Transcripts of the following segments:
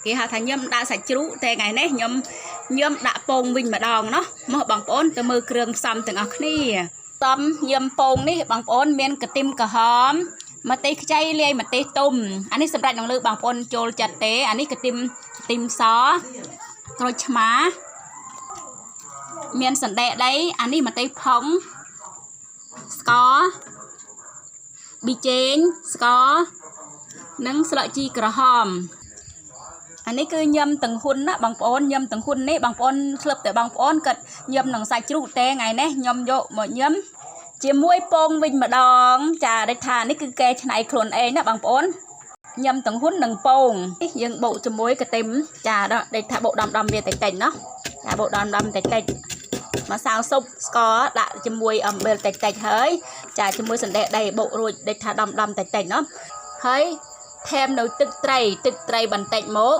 គេហៅថាញឹមដាក់សាច់ជ្រូកតែថ្ងៃនេះញឹមដាក់ពងវិញម្ដងเนาะមកបងប្អូនទៅមើលគ្រឿងផ្សំទាំងអស់គ្នាសំញឹមពងនេះបងប្អូនមានកន្ទឹមក្រហមម្ទេសខ្ចីលាយម្ទេសទុំអានេះសម្រាប់នឹងលើបងប្អូនចូលចិត្តទេអានេះកន្ទឹមសក្រូចឆ្មាមានសណ្តែកដីអានេះម្ទេសផុងស្ករប៊ីចេងស្ករនិងស្លឹកជីក្រហមអានេះគឺញឹមទាំងហ៊ុនណាបងប្អូនញឹមទាំងហ៊ុននេះបងប្អូនធ្លាប់តែបងប្អូនគាត់ញឹមនឹងសាច់ជ្រូកតែថ្ងៃនេះខ្ញុំយកមកញឹមជាមួយពងវិញម្ដងចាដូចថានេះគឺគេឆ្នៃខ្លួនឯងណាបងប្អូនញឹមទាំងហ៊ុននិងពងយើងបុកជាមួយកន្ទឹមចាដូចថាបុកដំវាតិចៗเนาะចាបុកដំតិចៗម្សៅស៊ុបស្ករដាក់ជាមួយអំបិលតិចៗហើយចាជាមួយសណ្តែកដីបុករួចដូចថាដំតិចៗเนาะហើយថែមនៅទឹកត្រីបន្តិចមក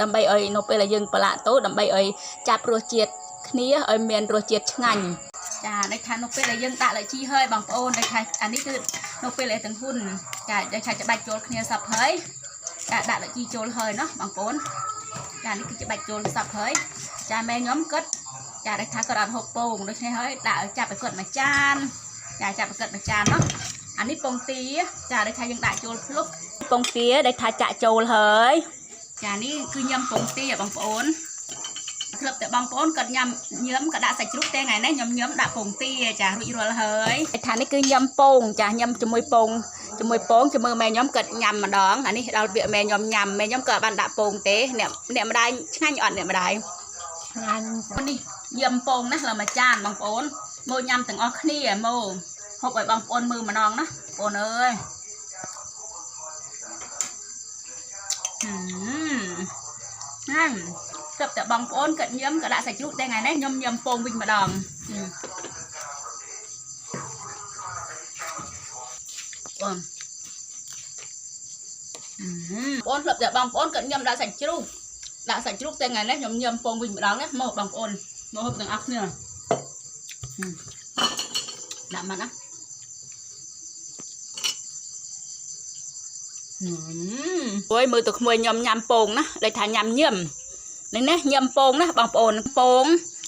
ដើម្បីឲ្យនៅពេលដែលយើងប្រឡាក់ទៅដើម្បីឲ្យចាប់រសជាតិគ្នាឲ្យមានរសជាតិឆ្ងាញ់ចាដូចថានៅពេលដែលយើងដាក់លជីហើយបងប្អូនដូចថាអានេះគឺនៅពេលដែលទាំងហ៊ុនចាដូចថាច្បាច់ចូលគ្នាសពហើយចាដាក់លជីចូលហើយเนาะបងប្អូនចានេះគឺច្បាច់ចូលសពហើយចាម៉ែខ្ញុំគាត់ចាដូចថាគាត់អត់ហូបពងដូច្នេះហើយដាក់ចាប់ឲ្យគាត់មួយចានចាចាប់ឲ្យគាត់មួយចានเนาะអានេះពងទាចាដូចថាយើងដាក់ចូលភ្លុកពងទាដែលថាចាក់ចូលហើយចានេះគឺញ៉ាំពងទាបងប្អូនគ្រាប់តែបងប្អូនគាត់ញ៉ាំក៏ដាក់សាច់ជ្រូកតែថ្ងៃនេះខ្ញុំញ៉ាំដាក់ពងទាចារួចរាល់ហើយថានេះគឺញ៉ាំពងចាញ៉ាំជាមួយពងជាមួយម៉ែខ្ញុំគាត់ញ៉ាំម្ដងអានេះដល់វាម៉ែខ្ញុំញ៉ាំម៉ែខ្ញុំក៏បានដាក់ពងទេអ្នកម្ដាយឆ្ងាញ់អត់អ្នកម្ដាយឆ្ងាញ់នេះញ៉ាំពងណាឡើយមួយចានបងប្អូនមកញ៉ាំទាំងអស់គ្នាមកហូបឲ្យបងប្អូនមើលម្ដងណាបងប្អូនអើយទើបតែបងប្អូនគាត់ញឹមក៏ដាក់សាច់ជ្រូកតែថ្ងៃនេះខ្ញុំញឹមពងវិញម្ដងបងធ្លាប់តែបងប្អូនគាត់ញឹមដាក់សាច់ជ្រូកតែថ្ងៃនេះខ្ញុំញឹមពងវិញម្ដងណាមកបងប្អូនមកហូបទាំងអស់គ្នាដាក់មកណាអូយមើលទៅក្មួយខ្ញុំញ៉ាំពងណាដូចថាញ៉ាំញឹមនេះណាញ៉ាំពងណាបងប្អូនពង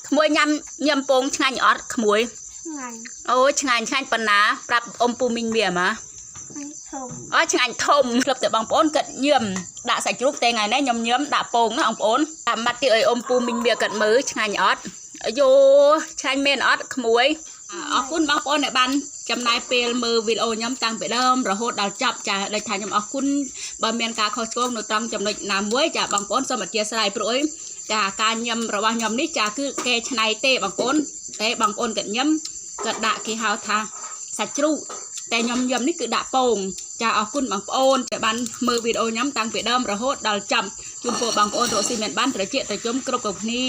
ក្មួយញ៉ាំពងឆ្ងាញ់អត់ក្មួយឆ្ងាញ់អូយឆ្ងាញ់ប៉ុណ្ណាប្រាប់អ៊ំពូមីងវាមកអូឆ្ងាញ់ធំក្លឹបតែបងប្អូនគាត់ញ៉ាំដាក់សាច់ជ្រូកតែថ្ងៃនេះខ្ញុំញ៉ាំដាក់ពងណាបងប្អូនតាមម៉ាត់ទៀតឲ្យអ៊ំពូមីងវាគាត់មើលឆ្ងាញ់អត់យោឆ្ងាញ់មែនអត់ក្មួយអរគុណបងប្អូនដែលបានចំណាយពេលមើលវីដេអូខ្ញុំតាំងពីដើមរហូតដល់ចប់ចាដូចថាខ្ញុំអរគុណបើមានការខុសឆ្គងនៅត្រង់ចំណុចណាមួយចាបងប្អូនសូមអធិស្ឋានព្រោះអីចាការញឹមរបស់ខ្ញុំនេះចាគឺគេឆ្នៃទេបងប្អូនតែបងប្អូនគាត់ញឹមគាត់ដាក់គេហៅថាសាច់ជ្រូកតែខ្ញុំញឹមនេះគឺដាក់ពងចាអរគុណបងប្អូនដែលបានមើលវីដេអូខ្ញុំតាំងពីដើមរហូតដល់ចប់ជូនពរបងប្អូនរកស៊ីមានបានត្រជាក់ត្រជុំគ្រប់គ្នា